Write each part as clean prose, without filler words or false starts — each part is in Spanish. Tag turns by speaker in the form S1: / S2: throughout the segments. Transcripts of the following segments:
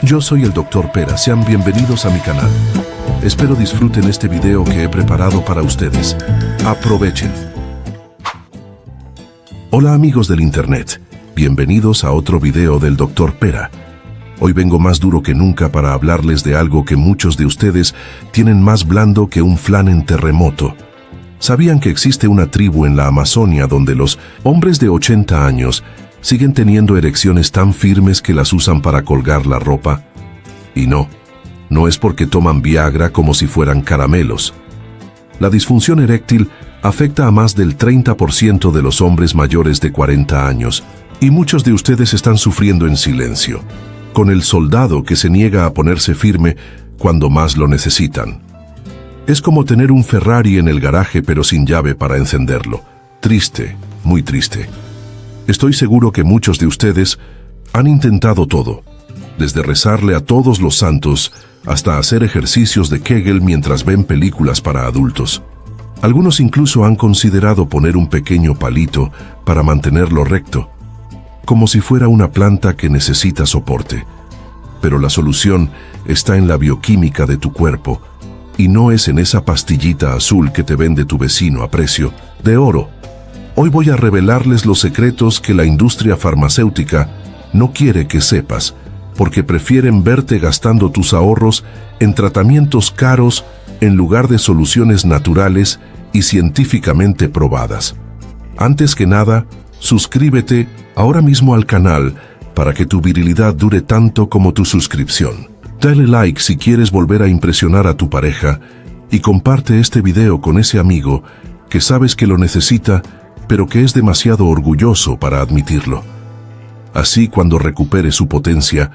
S1: Yo soy el Dr. Pera, sean bienvenidos a mi canal. Espero disfruten este video que he preparado para ustedes. Aprovechen. Hola amigos del internet, bienvenidos a otro video del Dr. Pera. Hoy vengo más duro que nunca para hablarles de algo que muchos de ustedes tienen más blando que un flan en terremoto. ¿Sabían que existe una tribu en la Amazonia donde los hombres de 80 años siguen teniendo erecciones tan firmes que las usan para colgar la ropa? Y no es porque toman Viagra como si fueran caramelos. La disfunción eréctil afecta a más del 30% de los hombres mayores de 40 años, y muchos de ustedes están sufriendo en silencio, con el soldado que se niega a ponerse firme cuando más lo necesitan. Es como tener un Ferrari en el garaje pero sin llave para encenderlo. Triste, muy triste. Estoy seguro que muchos de ustedes han intentado todo, desde rezarle a todos los santos hasta hacer ejercicios de Kegel mientras ven películas para adultos. Algunos incluso han considerado poner un pequeño palito para mantenerlo recto, como si fuera una planta que necesita soporte. Pero la solución está en la bioquímica de tu cuerpo, y no es en esa pastillita azul que te vende tu vecino a precio de oro. Hoy voy a revelarles los secretos que la industria farmacéutica no quiere que sepas, porque prefieren verte gastando tus ahorros en tratamientos caros en lugar de soluciones naturales y científicamente probadas. Antes que nada, suscríbete ahora mismo al canal para que tu virilidad dure tanto como tu suscripción. Dale like si quieres volver a impresionar a tu pareja y comparte este video con ese amigo que sabes que lo necesita, pero que es demasiado orgulloso para admitirlo. Así, cuando recupere su potencia,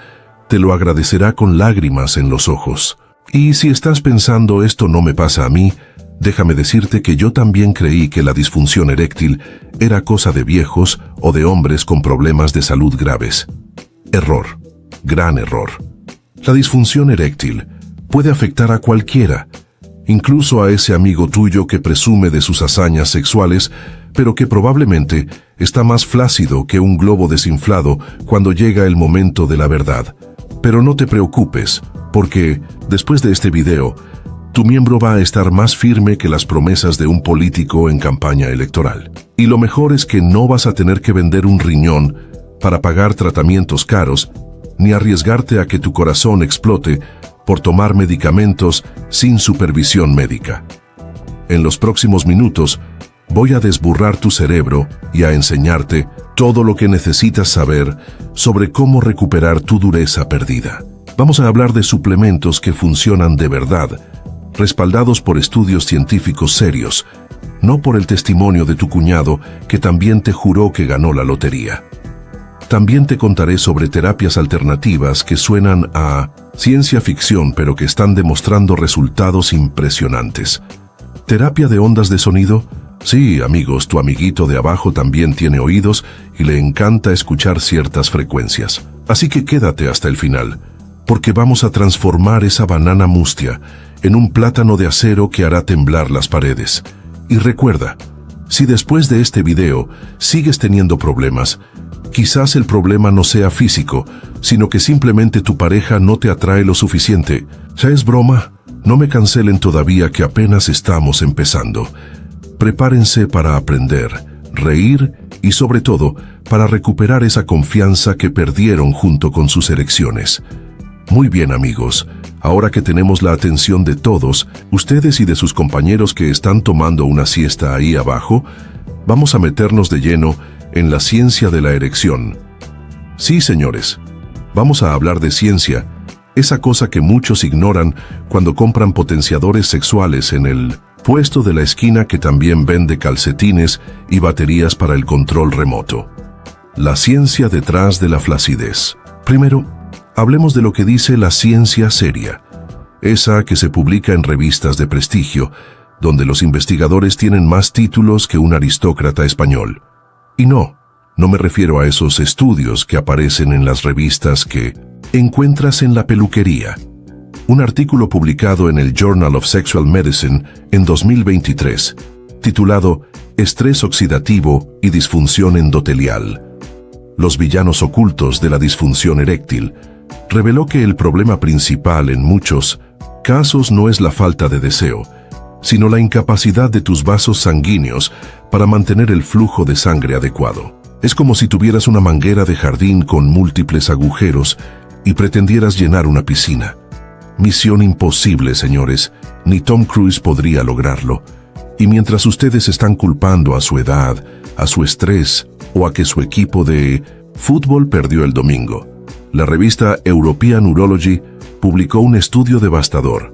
S1: te lo agradecerá con lágrimas en los ojos. Y si estás pensando esto no me pasa a mí, déjame decirte que yo también creí que la disfunción eréctil era cosa de viejos o de hombres con problemas de salud graves. Error, gran error. La disfunción eréctil puede afectar a cualquiera, incluso a ese amigo tuyo que presume de sus hazañas sexuales, pero que probablemente está más flácido que un globo desinflado cuando llega el momento de la verdad. Pero no te preocupes, porque después de este video, tu miembro va a estar más firme que las promesas de un político en campaña electoral. Y lo mejor es que no vas a tener que vender un riñón para pagar tratamientos caros, ni arriesgarte a que tu corazón explote por tomar medicamentos sin supervisión médica. En los próximos minutos, voy a desburrar tu cerebro y a enseñarte todo lo que necesitas saber sobre cómo recuperar tu dureza perdida. Vamos a hablar de suplementos que funcionan de verdad, respaldados por estudios científicos serios, no por el testimonio de tu cuñado que también te juró que ganó la lotería. También te contaré sobre terapias alternativas que suenan a ciencia ficción pero que están demostrando resultados impresionantes. ¿Terapia de ondas de sonido? Sí, amigos, tu amiguito de abajo también tiene oídos y le encanta escuchar ciertas frecuencias. Así que quédate hasta el final, porque vamos a transformar esa banana mustia en un plátano de acero que hará temblar las paredes. Y recuerda, si después de este video sigues teniendo problemas, quizás el problema no sea físico, sino que simplemente tu pareja no te atrae lo suficiente. ¿Ya es broma? No me cancelen todavía que apenas estamos empezando. Prepárense para aprender, reír y sobre todo para recuperar esa confianza que perdieron junto con sus erecciones. Muy bien amigos, ahora que tenemos la atención de todos, ustedes y de sus compañeros que están tomando una siesta ahí abajo, vamos a meternos de lleno en la ciencia de la erección. Sí, señores, vamos a hablar de ciencia, esa cosa que muchos ignoran cuando compran potenciadores sexuales en el puesto de la esquina que también vende calcetines y baterías para el control remoto. La ciencia detrás de la flacidez. Primero, hablemos de lo que dice la ciencia seria, esa que se publica en revistas de prestigio, donde los investigadores tienen más títulos que un aristócrata español. Y no me refiero a esos estudios que aparecen en las revistas que encuentras en la peluquería. Un artículo publicado en el Journal of Sexual Medicine en 2023, titulado Estrés oxidativo y disfunción endotelial. Los villanos ocultos de la disfunción eréctil, reveló que el problema principal en muchos casos no es la falta de deseo, sino la incapacidad de tus vasos sanguíneos para mantener el flujo de sangre adecuado. Es como si tuvieras una manguera de jardín con múltiples agujeros y pretendieras llenar una piscina. Misión imposible, señores. Ni Tom Cruise podría lograrlo. Y mientras ustedes están culpando a su edad, a su estrés o a que su equipo de fútbol perdió el domingo, la revista European Urology publicó un estudio devastador.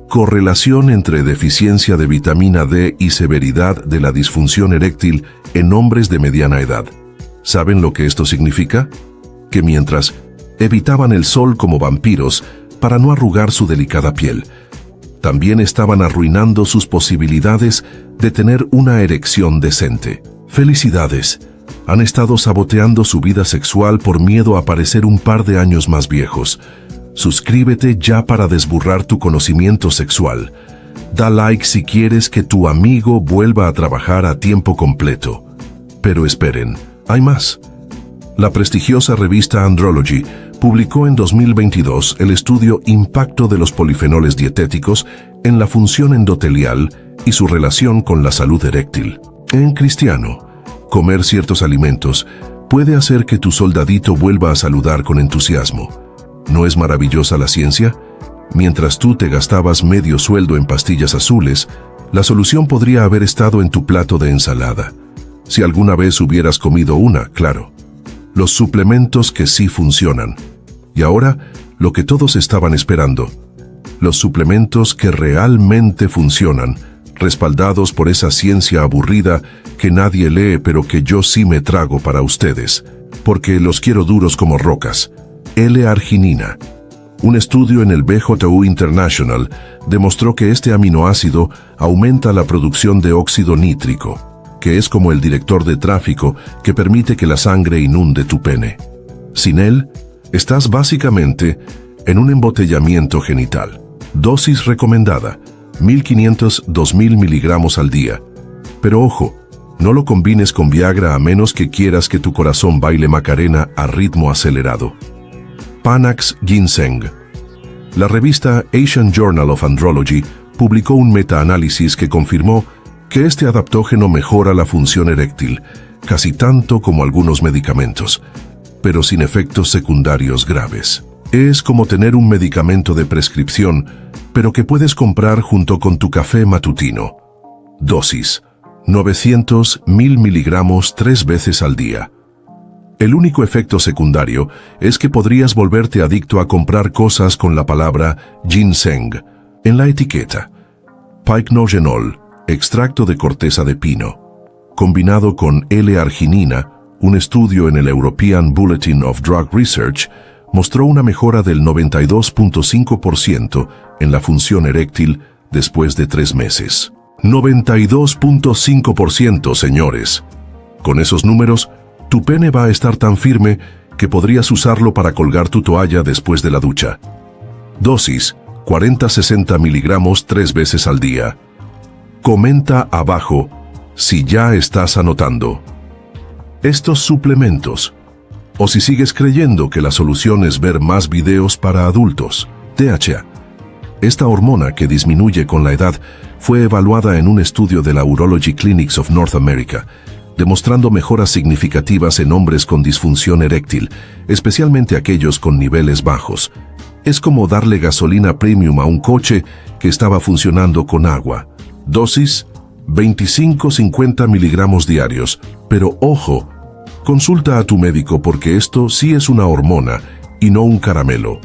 S1: Correlación entre deficiencia de vitamina D y severidad de la disfunción eréctil en hombres de mediana edad. ¿Saben lo que esto significa? Que mientras evitaban el sol como vampiros para no arrugar su delicada piel, también estaban arruinando sus posibilidades de tener una erección decente. ¡Felicidades! Han estado saboteando su vida sexual por miedo a parecer un par de años más viejos. Suscríbete ya para desburrar tu conocimiento sexual. Da like si quieres que tu amigo vuelva a trabajar a tiempo completo. Pero esperen, hay más. La prestigiosa revista Andrology publicó en 2022 el estudio Impacto de los polifenoles dietéticos en la función endotelial y su relación con la salud eréctil. En cristiano, comer ciertos alimentos puede hacer que tu soldadito vuelva a saludar con entusiasmo. ¿No es maravillosa la ciencia? Mientras tú te gastabas medio sueldo en pastillas azules, la solución podría haber estado en tu plato de ensalada. Si alguna vez hubieras comido una, claro. Los suplementos que sí funcionan. Y ahora, lo que todos estaban esperando. Los suplementos que realmente funcionan, respaldados por esa ciencia aburrida que nadie lee pero que yo sí me trago para ustedes, porque los quiero duros como rocas. L-arginina. Un estudio en el BJU International demostró que este aminoácido aumenta la producción de óxido nítrico, que es como el director de tráfico que permite que la sangre inunde tu pene. Sin él, estás básicamente en un embotellamiento genital. Dosis recomendada, 1500-2000 miligramos al día. Pero ojo, no lo combines con Viagra a menos que quieras que tu corazón baile Macarena a ritmo acelerado. Panax Ginseng. La revista Asian Journal of Andrology publicó un metaanálisis que confirmó que este adaptógeno mejora la función eréctil, casi tanto como algunos medicamentos, pero sin efectos secundarios graves. Es como tener un medicamento de prescripción, pero que puedes comprar junto con tu café matutino. Dosis: 900-1000 miligramos 3 veces al día. El único efecto secundario es que podrías volverte adicto a comprar cosas con la palabra ginseng en la etiqueta. Pycnogenol, extracto de corteza de pino, combinado con L-arginina. Un estudio en el European Bulletin of Drug Research mostró una mejora del 92.5% en la función eréctil después de 3 meses. 92.5%, señores. Con esos números, tu pene va a estar tan firme que podrías usarlo para colgar tu toalla después de la ducha. Dosis: 40-60 miligramos 3 veces al día. Comenta abajo si ya estás anotando estos suplementos, o si sigues creyendo que la solución es ver más videos para adultos. DHA. Esta hormona que disminuye con la edad fue evaluada en un estudio de la Urology Clinics of North America, demostrando mejoras significativas en hombres con disfunción eréctil, especialmente aquellos con niveles bajos. Es como darle gasolina premium a un coche que estaba funcionando con agua. Dosis: 25-50 miligramos diarios. Pero ojo, consulta a tu médico porque esto sí es una hormona y no un caramelo,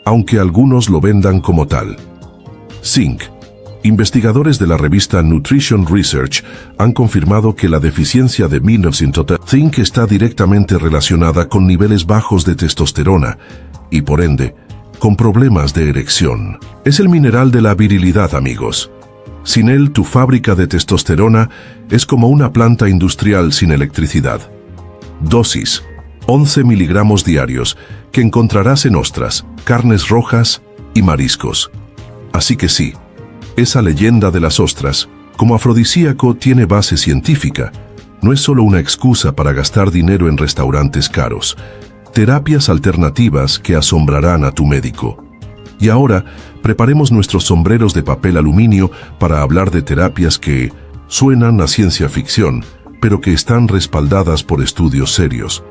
S1: aunque algunos lo vendan como tal. Zinc. Investigadores de la revista Nutrition Research han confirmado que la deficiencia de zinc está directamente relacionada con niveles bajos de testosterona y, por ende, con problemas de erección. Es el mineral de la virilidad, amigos. Sin él, tu fábrica de testosterona es como una planta industrial sin electricidad. Dosis: 11 miligramos diarios, que encontrarás en ostras, carnes rojas y mariscos. Así que sí, esa leyenda de las ostras, como afrodisíaco, tiene base científica. No es solo una excusa para gastar dinero en restaurantes caros. Terapias alternativas que asombrarán a tu médico. Y ahora, preparemos nuestros sombreros de papel aluminio para hablar de terapias que suenan a ciencia ficción, pero que están respaldadas por estudios serios.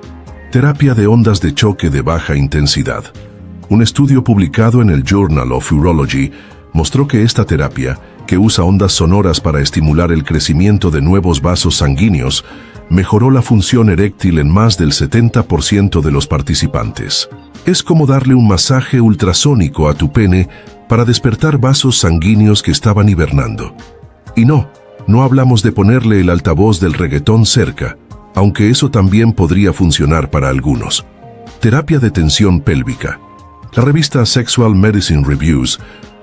S1: Terapia de ondas de choque de baja intensidad. Un estudio publicado en el Journal of Urology mostró que esta terapia, que usa ondas sonoras para estimular el crecimiento de nuevos vasos sanguíneos, mejoró la función eréctil en más del 70% de los participantes. Es como darle un masaje ultrasónico a tu pene para despertar vasos sanguíneos que estaban hibernando. Y no hablamos de ponerle el altavoz del reggaetón cerca, aunque eso también podría funcionar para algunos. Terapia de tensión pélvica. La revista Sexual Medicine Reviews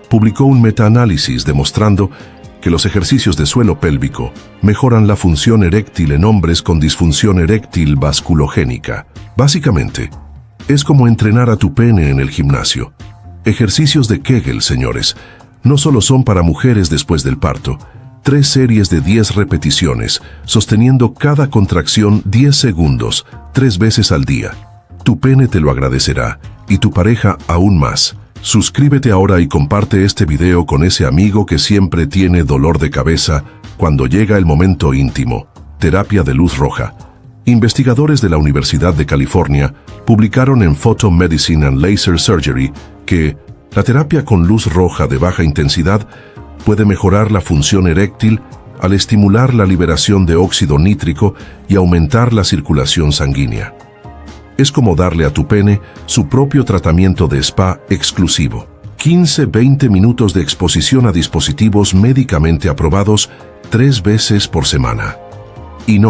S1: publicó un metaanálisis demostrando que los ejercicios de suelo pélvico mejoran la función eréctil en hombres con disfunción eréctil vasculogénica. Básicamente, es como entrenar a tu pene en el gimnasio. Ejercicios de Kegel, señores, no solo son para mujeres después del parto. 3 series de 10 repeticiones, sosteniendo cada contracción 10 segundos, 3 veces al día. Tu pene te lo agradecerá, y tu pareja aún más. Suscríbete ahora y comparte este video con ese amigo que siempre tiene dolor de cabeza cuando llega el momento íntimo. Terapia de luz roja. Investigadores de la Universidad de California publicaron en Photo Medicine and Laser Surgery que la terapia con luz roja de baja intensidad puede mejorar la función eréctil al estimular la liberación de óxido nítrico y aumentar la circulación sanguínea. Es como darle a tu pene su propio tratamiento de spa exclusivo. 15-20 minutos de exposición a dispositivos médicamente aprobados 3 veces por semana. Y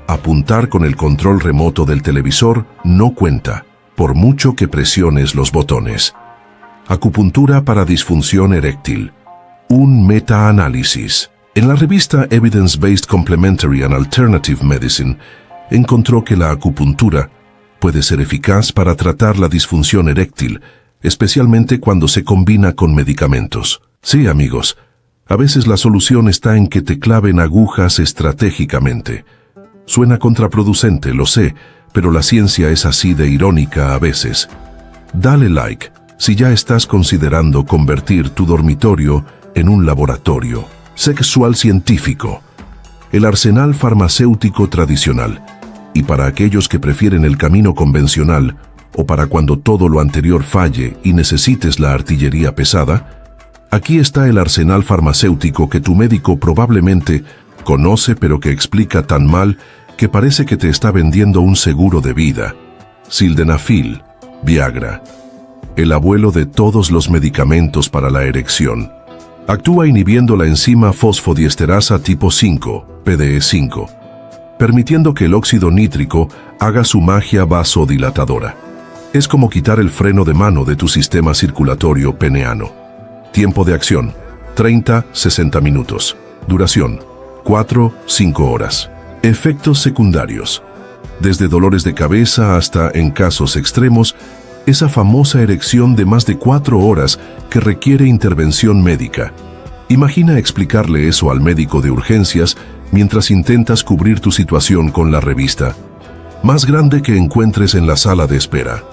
S1: apuntar con el control remoto del televisor no cuenta, por mucho que presiones los botones. Acupuntura para disfunción eréctil. Un metaanálisis. En la revista Evidence-Based Complementary and Alternative Medicine, encontró que la acupuntura puede ser eficaz para tratar la disfunción eréctil, especialmente cuando se combina con medicamentos. Sí, amigos, a veces la solución está en que te claven agujas estratégicamente. Suena contraproducente, lo sé, pero la ciencia es así de irónica a veces. Dale like si ya estás considerando convertir tu dormitorio en un laboratorio sexual científico. El arsenal farmacéutico tradicional. Y para aquellos que prefieren el camino convencional, o para cuando todo lo anterior falle y necesites la artillería pesada, aquí está el arsenal farmacéutico que tu médico probablemente conoce pero que explica tan mal que parece que te está vendiendo un seguro de vida. Sildenafil, Viagra. El abuelo de todos los medicamentos para la erección. Actúa inhibiendo la enzima fosfodiesterasa tipo 5, PDE5, permitiendo que el óxido nítrico haga su magia vasodilatadora. Es como quitar el freno de mano de tu sistema circulatorio peneano. Tiempo de acción, 30-60 minutos. Duración, 4-5 horas. Efectos secundarios. Desde dolores de cabeza hasta, en casos extremos, esa famosa erección de más de 4 horas que requiere intervención médica. Imagina explicarle eso al médico de urgencias mientras intentas cubrir tu situación con la revista más grande que encuentres en la sala de espera.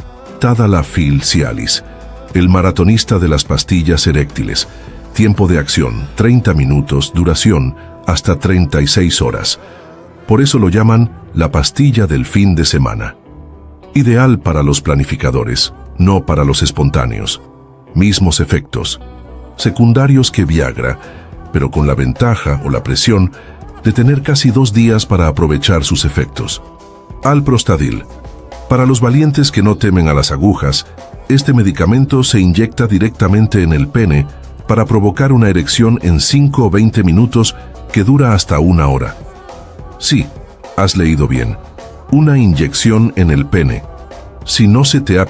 S1: Tadalafil Cialis, el maratonista de las pastillas eréctiles. Tiempo de acción, 30 minutos, duración, hasta 36 horas. Por eso lo llaman la pastilla del fin de semana. Ideal para los planificadores, no para los espontáneos. Mismos efectos. Secundarios que Viagra, pero con la ventaja o la presión de tener casi 2 días para aprovechar sus efectos. Alprostadil. Para los valientes que no temen a las agujas, este medicamento se inyecta directamente en el pene para provocar una erección en 5 o 20 minutos que dura hasta 1 hora. Sí, has leído bien. Una inyección en el pene. Si no se te ha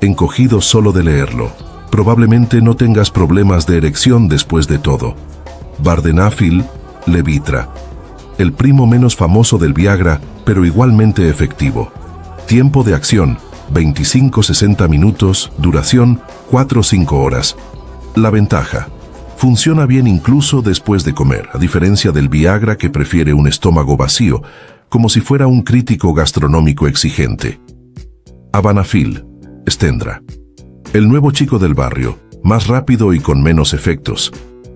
S1: encogido solo de leerlo, probablemente no tengas problemas de erección después de todo. Vardenafil, Levitra. El primo menos famoso del Viagra, pero igualmente efectivo. Tiempo de acción, 25-60 minutos, duración, 4-5 horas. La ventaja. Funciona bien incluso después de comer, a diferencia del Viagra que prefiere un estómago vacío, como si fuera un crítico gastronómico exigente. Avanafil, Stendra. El nuevo chico del barrio, más rápido y con menos efectos.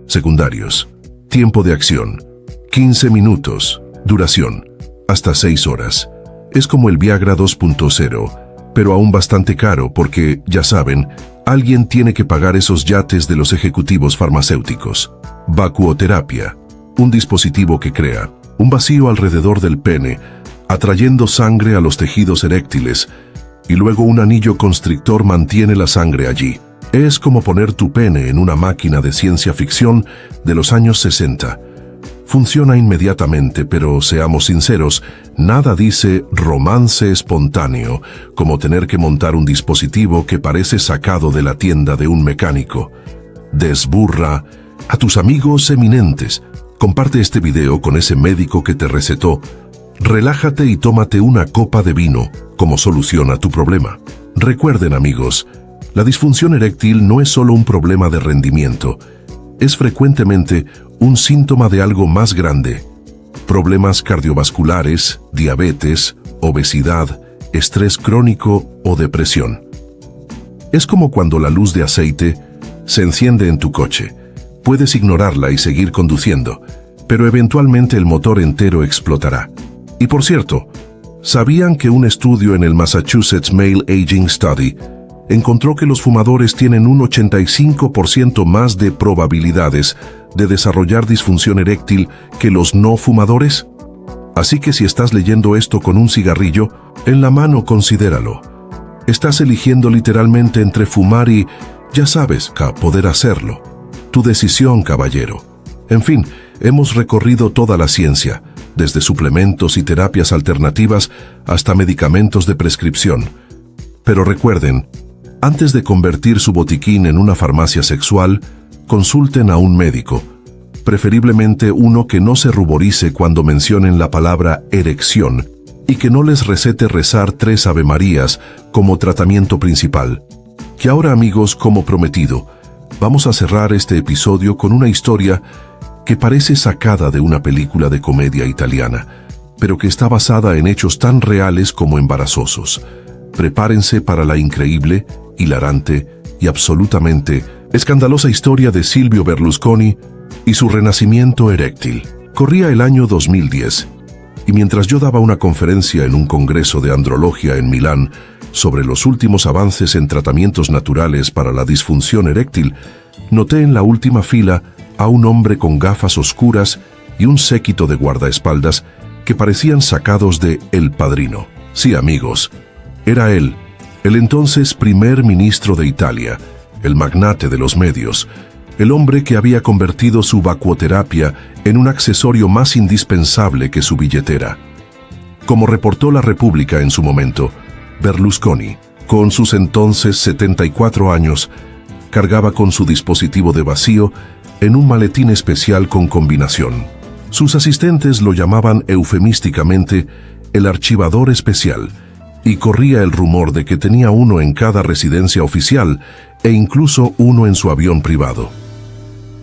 S1: Secundarios. Tiempo de acción, 15 minutos. Duración, hasta 6 horas. Es como el Viagra 2.0, pero aún bastante caro porque, ya saben, alguien tiene que pagar esos yates de los ejecutivos farmacéuticos. Vacuoterapia, un dispositivo que crea un vacío alrededor del pene, atrayendo sangre a los tejidos eréctiles, y luego un anillo constrictor mantiene la sangre allí. Es como poner tu pene en una máquina de ciencia ficción de los años 60. Funciona inmediatamente, pero seamos sinceros, nada dice romance espontáneo como tener que montar un dispositivo que parece sacado de la tienda de un mecánico. Desburra a tus amigos eminentes. Comparte este video con ese médico que te recetó. Relájate y tómate una copa de vino como solución a tu problema. Recuerden, amigos, la disfunción eréctil no es solo un problema de rendimiento, es frecuentemente un síntoma de algo más grande: problemas cardiovasculares, diabetes, obesidad, estrés crónico o depresión. Es como cuando la luz de aceite se enciende en tu coche. Puedes ignorarla y seguir conduciendo, pero eventualmente el motor entero explotará. Y por cierto, ¿sabían que un estudio en el Massachusetts Male Aging Study encontró que los fumadores tienen un 85% más de probabilidades de desarrollar disfunción eréctil que los no fumadores? Así que si estás leyendo esto con un cigarrillo en la mano, considéralo. Estás eligiendo literalmente entre fumar y, ya sabes, poder hacerlo. Tu decisión, caballero. En fin, hemos recorrido toda la ciencia, desde suplementos y terapias alternativas hasta medicamentos de prescripción. Pero recuerden, antes de convertir su botiquín en una farmacia sexual, consulten a un médico, preferiblemente uno que no se ruborice cuando mencionen la palabra erección y que no les recete rezar 3 avemarías como tratamiento principal. Y ahora, amigos, como prometido, vamos a cerrar este episodio con una historia que parece sacada de una película de comedia italiana, pero que está basada en hechos tan reales como embarazosos. Prepárense para la increíble, hilarante y absolutamente escandalosa historia de Silvio Berlusconi y su renacimiento eréctil. Corría el año 2010, y mientras yo daba una conferencia en un congreso de andrología en Milán sobre los últimos avances en tratamientos naturales para la disfunción eréctil, noté en la última fila a un hombre con gafas oscuras y un séquito de guardaespaldas que parecían sacados de El Padrino. Sí, amigos, era él, el entonces primer ministro de Italia, el magnate de los medios, el hombre que había convertido su vacuoterapia en un accesorio más indispensable que su billetera. Como reportó La República en su momento, Berlusconi, con sus entonces 74 años, cargaba con su dispositivo de vacío en un maletín especial con combinación. Sus asistentes lo llamaban eufemísticamente el archivador especial, y corría el rumor de que tenía uno en cada residencia oficial e incluso uno en su avión privado.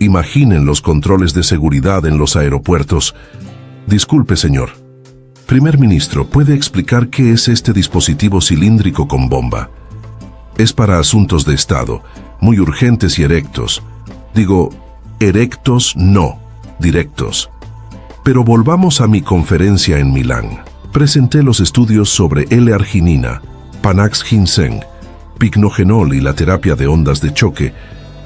S1: Imaginen los controles de seguridad en los aeropuertos. Disculpe, señor. Primer ministro, ¿puede explicar qué es este dispositivo cilíndrico con bomba? Es para asuntos de Estado, muy urgentes y erectos. Digo, erectos no, directos. Pero volvamos a mi conferencia en Milán. Presenté los estudios sobre L-arginina, Panax ginseng, picnogenol y la terapia de ondas de choque,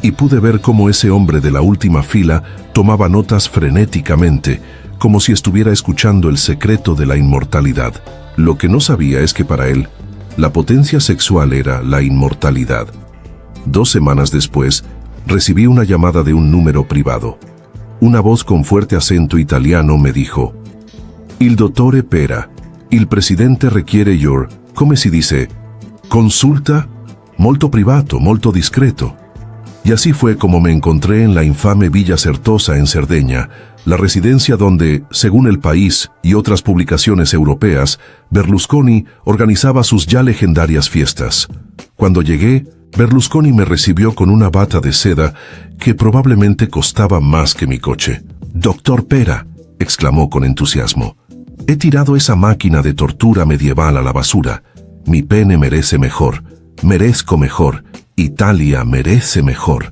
S1: y pude ver cómo ese hombre de la última fila tomaba notas frenéticamente, como si estuviera escuchando el secreto de la inmortalidad. Lo que no sabía es que para él, la potencia sexual era la inmortalidad. 2 semanas después, recibí una llamada de un número privado. Una voz con fuerte acento italiano me dijo: «Il dottore Pera, il presidente requiere your», come si dice, «consulta molto privato, molto discreto». Y así fue como me encontré en la infame Villa Certosa en Cerdeña, la residencia donde, según El País y otras publicaciones europeas, Berlusconi organizaba sus ya legendarias fiestas. Cuando llegué, Berlusconi me recibió con una bata de seda que probablemente costaba más que mi coche. «Doctor Pera», exclamó con entusiasmo, «he tirado esa máquina de tortura medieval a la basura. Mi pene merece mejor. Merezco mejor. Italia merece mejor.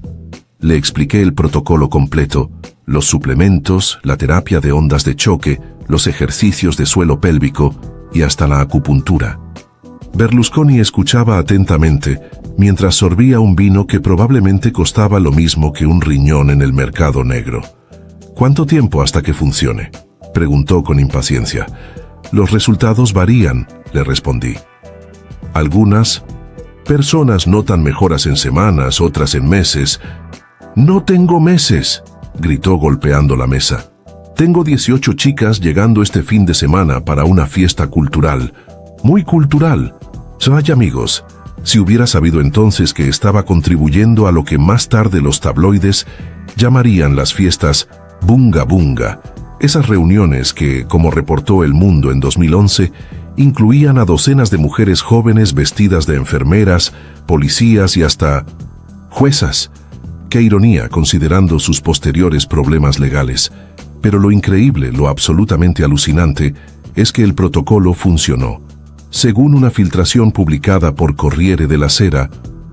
S1: Le expliqué el protocolo completo, los suplementos, la terapia de ondas de choque, los ejercicios de suelo pélvico y hasta la acupuntura. Berlusconi escuchaba atentamente mientras sorbía un vino que probablemente costaba lo mismo que un riñón en el mercado negro. ¿Cuánto tiempo hasta que funcione?, preguntó con impaciencia. Los resultados varían, le respondí. Algunas personas notan mejoras en semanas, otras en meses. «No tengo meses», gritó golpeando la mesa. «Tengo 18 chicas llegando este fin de semana para una fiesta cultural. Muy cultural. Vaya amigos, si hubiera sabido entonces que estaba contribuyendo a lo que más tarde los tabloides llamarían las fiestas Bunga Bunga, esas reuniones que, como reportó El Mundo en 2011, incluían a docenas de mujeres jóvenes vestidas de enfermeras, policías y hasta juezas. Qué ironía, considerando sus posteriores problemas legales. Pero lo increíble, lo absolutamente alucinante, es que el protocolo funcionó. Según una filtración publicada por Corriere della Sera,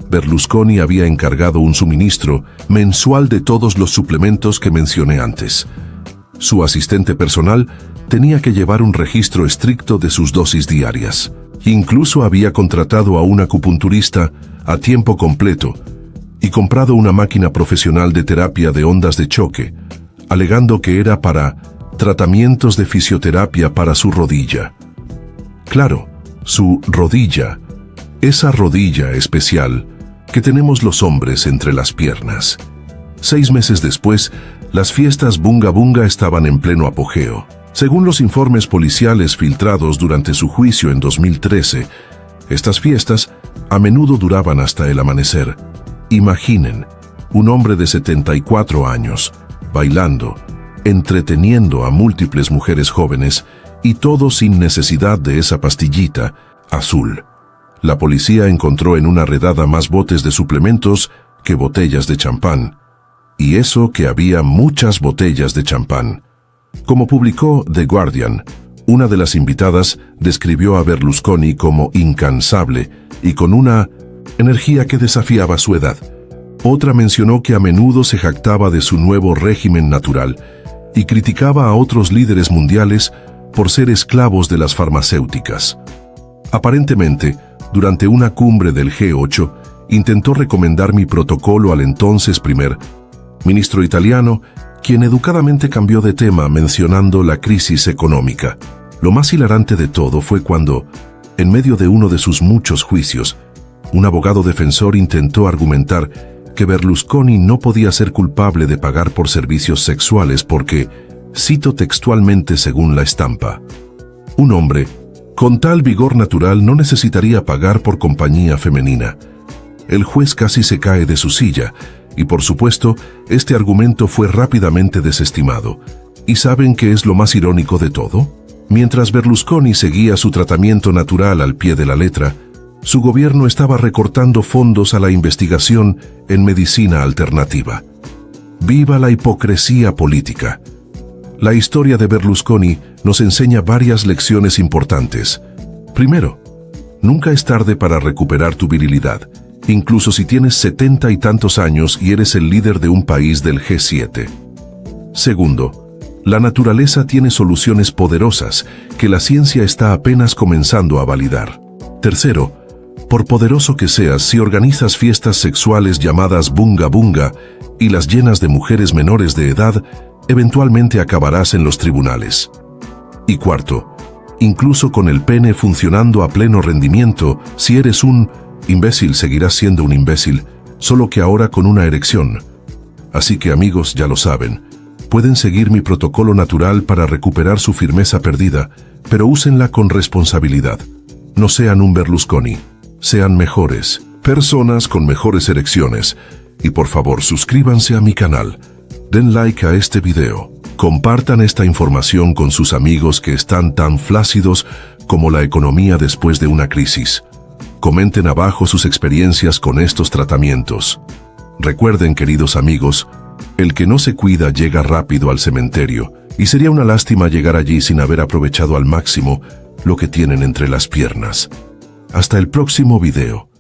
S1: Berlusconi había encargado un suministro mensual de todos los suplementos que mencioné antes. Su asistente personal tenía que llevar un registro estricto de sus dosis diarias. Incluso había contratado a un acupunturista a tiempo completo y comprado una máquina profesional de terapia de ondas de choque, alegando que era para tratamientos de fisioterapia para su rodilla. Claro, su rodilla, esa rodilla especial que tenemos los hombres entre las piernas. 6 meses después, las fiestas Bunga Bunga estaban en pleno apogeo. Según los informes policiales filtrados durante su juicio en 2013, estas fiestas a menudo duraban hasta el amanecer. Imaginen, un hombre de 74 años, bailando, entreteniendo a múltiples mujeres jóvenes, y todo sin necesidad de esa pastillita azul. La policía encontró en una redada más botes de suplementos que botellas de champán. Y eso que había muchas botellas de champán. Como publicó The Guardian, una de las invitadas describió a Berlusconi como incansable y con una energía que desafiaba su edad. Otra mencionó que a menudo se jactaba de su nuevo régimen natural y criticaba a otros líderes mundiales por ser esclavos de las farmacéuticas. Aparentemente, durante una cumbre del G8, intentó recomendar mi protocolo al entonces primer ministro italiano, quien educadamente cambió de tema mencionando la crisis económica. Lo más hilarante de todo fue cuando, en medio de uno de sus muchos juicios, un abogado defensor intentó argumentar que Berlusconi no podía ser culpable de pagar por servicios sexuales porque, cito textualmente según la estampa, un hombre con tal vigor natural no necesitaría pagar por compañía femenina. El juez casi se cae de su silla, y por supuesto, este argumento fue rápidamente desestimado. ¿Y saben qué es lo más irónico de todo? Mientras Berlusconi seguía su tratamiento natural al pie de la letra, su gobierno estaba recortando fondos a la investigación en medicina alternativa. ¡Viva la hipocresía política! La historia de Berlusconi nos enseña varias lecciones importantes. Primero, nunca es tarde para recuperar tu virilidad, incluso si tienes 70 y tantos años y eres el líder de un país del G7. Segundo, la naturaleza tiene soluciones poderosas que la ciencia está apenas comenzando a validar. Tercero, por poderoso que seas, si organizas fiestas sexuales llamadas Bunga Bunga y las llenas de mujeres menores de edad, eventualmente acabarás en los tribunales. Y cuarto, incluso con el pene funcionando a pleno rendimiento, si eres un imbécil seguirás siendo un imbécil, solo que ahora con una erección. Así que amigos, ya lo saben, pueden seguir mi protocolo natural para recuperar su firmeza perdida, pero úsenla con responsabilidad. No sean un Berlusconi, sean mejores, personas con mejores erecciones. Y por favor suscríbanse a mi canal, den like a este video, compartan esta información con sus amigos que están tan flácidos como la economía después de una crisis. Comenten abajo sus experiencias con estos tratamientos. Recuerden, queridos amigos, el que no se cuida llega rápido al cementerio, y sería una lástima llegar allí sin haber aprovechado al máximo lo que tienen entre las piernas. Hasta el próximo video.